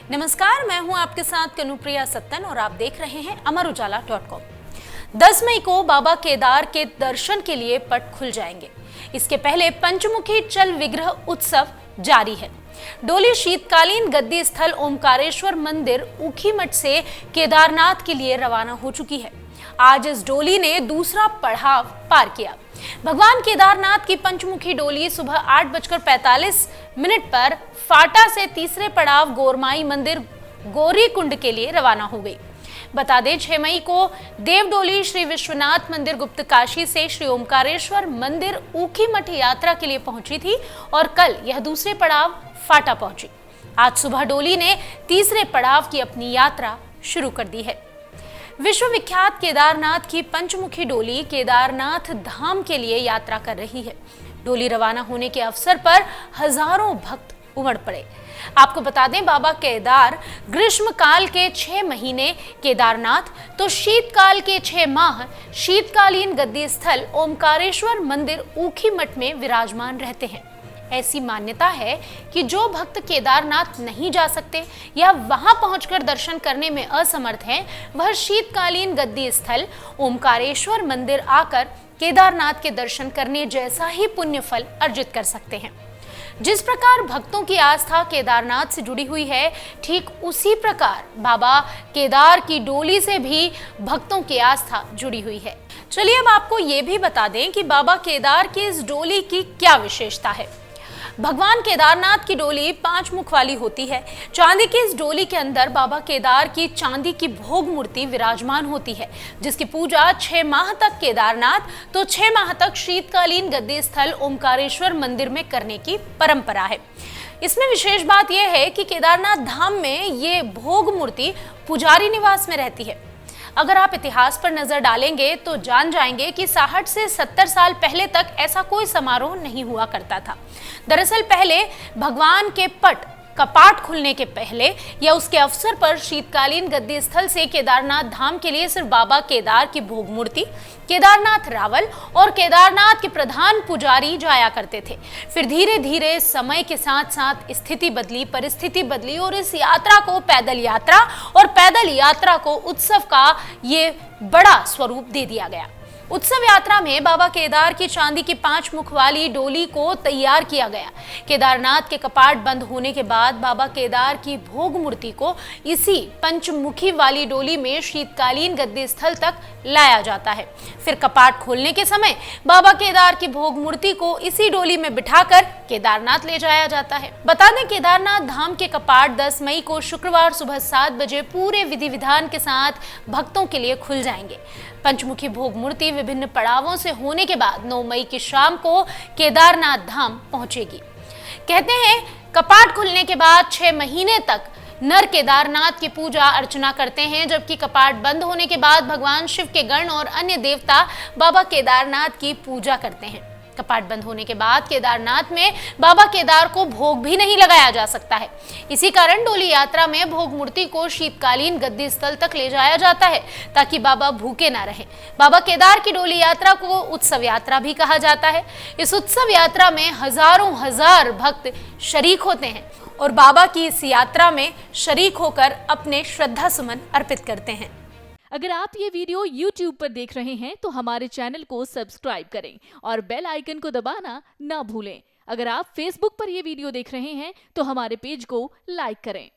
नमस्कार, मैं हूं आपके साथ कनुप्रिया सत्तन और आप देख रहे हैं अमरउजाला.com। 10 मई को बाबा केदार के दर्शन के लिए पट खुल जाएंगे। इसके पहले पंचमुखी चल विग्रह उत्सव जारी है। डोली शीतकालीन गद्दी स्थल ओमकारेश्वर मंदिर ऊखीमठ से केदारनाथ के लिए रवाना हो चुकी है। आज इस डोली ने दूसरा पड़ाव पार किया। भगवान केदारनाथ की पंचमुखी डोली सुबह 8:45 पर फाटा से तीसरे पड़ाव गोरमाई मंदिर गौरीकुंड के लिए रवाना हो गई। बता दें 6 मई को देवडोली श्री विश्वनाथ मंदिर गुप्त काशी से श्री ओमकारेश्वर मंदिर ऊखीमठ यात्रा के लिए पहुंची थी और कल यह दूसरे पड़ाव फाटा पहुंची। आज सुबह डोली ने तीसरे पड़ाव की अपनी यात्रा शुरू कर दी है। विश्व विख्यात केदारनाथ की पंचमुखी डोली केदारनाथ धाम के लिए यात्रा कर रही है। डोली रवाना होने के अवसर पर हजारों भक्त उमड़ पड़े। आपको बता दें, बाबा केदार ग्रीष्म काल के 6 महीने केदारनाथ तो शीतकाल के 6 माह शीतकालीन गद्दी स्थल ओमकारेश्वर मंदिर ऊखीमठ में विराजमान रहते हैं। ऐसी मान्यता है कि जो भक्त केदारनाथ नहीं जा सकते या वहां पहुंचकर दर्शन करने में असमर्थ हैं, वह शीतकालीन गद्दी स्थल ओमकारेश्वर मंदिर आकर केदारनाथ के दर्शन करने जैसा ही पुण्य फल अर्जित कर सकते हैं। जिस प्रकार भक्तों की आस्था केदारनाथ से जुड़ी हुई है, ठीक उसी प्रकार बाबा केदार की डोली से भी भक्तों की आस्था जुड़ी हुई है। चलिए अब आपको ये भी बता दें कि बाबा केदार की इस डोली की क्या विशेषता है। भगवान केदारनाथ की डोली 5 मुख वाली होती है। चांदी की इस डोली के अंदर बाबा केदार की चांदी की भोग मूर्ति विराजमान होती है, जिसकी पूजा 6 माह तक केदारनाथ तो 6 माह तक शीतकालीन गद्दी स्थल ओमकारेश्वर मंदिर में करने की परंपरा है। इसमें विशेष बात यह है कि केदारनाथ धाम में ये भोग मूर्ति पुजारी निवास में रहती है। अगर आप इतिहास पर नजर डालेंगे तो जान जाएंगे कि 60 से 70 साल पहले तक ऐसा कोई समारोह नहीं हुआ करता था। दरअसल पहले भगवान के कपाट खुलने के पहले या उसके अवसर पर शीतकालीन गद्दी स्थल से केदारनाथ धाम के लिए सिर्फ बाबा केदार की भोग मूर्ति, केदारनाथ रावल और केदारनाथ के प्रधान पुजारी जाया करते थे। फिर धीरे धीरे समय के साथ साथ स्थिति बदली, परिस्थिति बदली और इस यात्रा को पैदल यात्रा और पैदल यात्रा को उत्सव का ये बड़ा स्वरूप दे दिया गया। उत्सव यात्रा में बाबा केदार की चांदी की 5 मुख वाली डोली को तैयार किया गया। केदारनाथ के कपाट बंद होने के बाद बाबा केदार की भोग मूर्ति को इसी पंचमुखी वाली डोली में शीतकालीन गद्दी स्थल तक लाया जाता है। फिर कपाट खोलने के समय बाबा केदार की भोग मूर्ति को इसी डोली में बिठाकर केदारनाथ ले जाया जाता है। बता दें, केदारनाथ धाम के कपाट 10 मई को शुक्रवार सुबह 7 बजे पूरे विधि विधान के साथ भक्तों के लिए खुल जाएंगे। पंचमुखी भोग मूर्ति विभिन्न पड़ावों से होने के बाद 9 मई की शाम को केदारनाथ धाम पहुंचेगी। कहते हैं, कपाट खुलने के बाद 6 महीने तक नर केदारनाथ की पूजा अर्चना करते हैं, जबकि कपाट बंद होने के बाद भगवान शिव के गण और अन्य देवता बाबा केदारनाथ की पूजा करते हैं। कपाट बंद होने के बाद केदारनाथ में बाबा केदार को भोग भी नहीं लगाया जा सकता है। इसी कारण डोली यात्रा में भोग मूर्ति को शीतकालीन गद्दी स्थल तक ले जाया जाता है ताकि बाबा भूखे ना रहें। बाबा केदार की डोली यात्रा को उत्सव यात्रा भी कहा जाता है। इस उत्सव यात्रा में हजारों हजार भक्त शरीक होते हैं और बाबा की इस यात्रा में शरीक होकर अपने श्रद्धा सुमन अर्पित करते हैं। अगर आप ये वीडियो YouTube पर देख रहे हैं तो हमारे चैनल को सब्सक्राइब करें और बेल आइकन को दबाना ना भूलें। अगर आप Facebook पर ये वीडियो देख रहे हैं तो हमारे पेज को लाइक करें।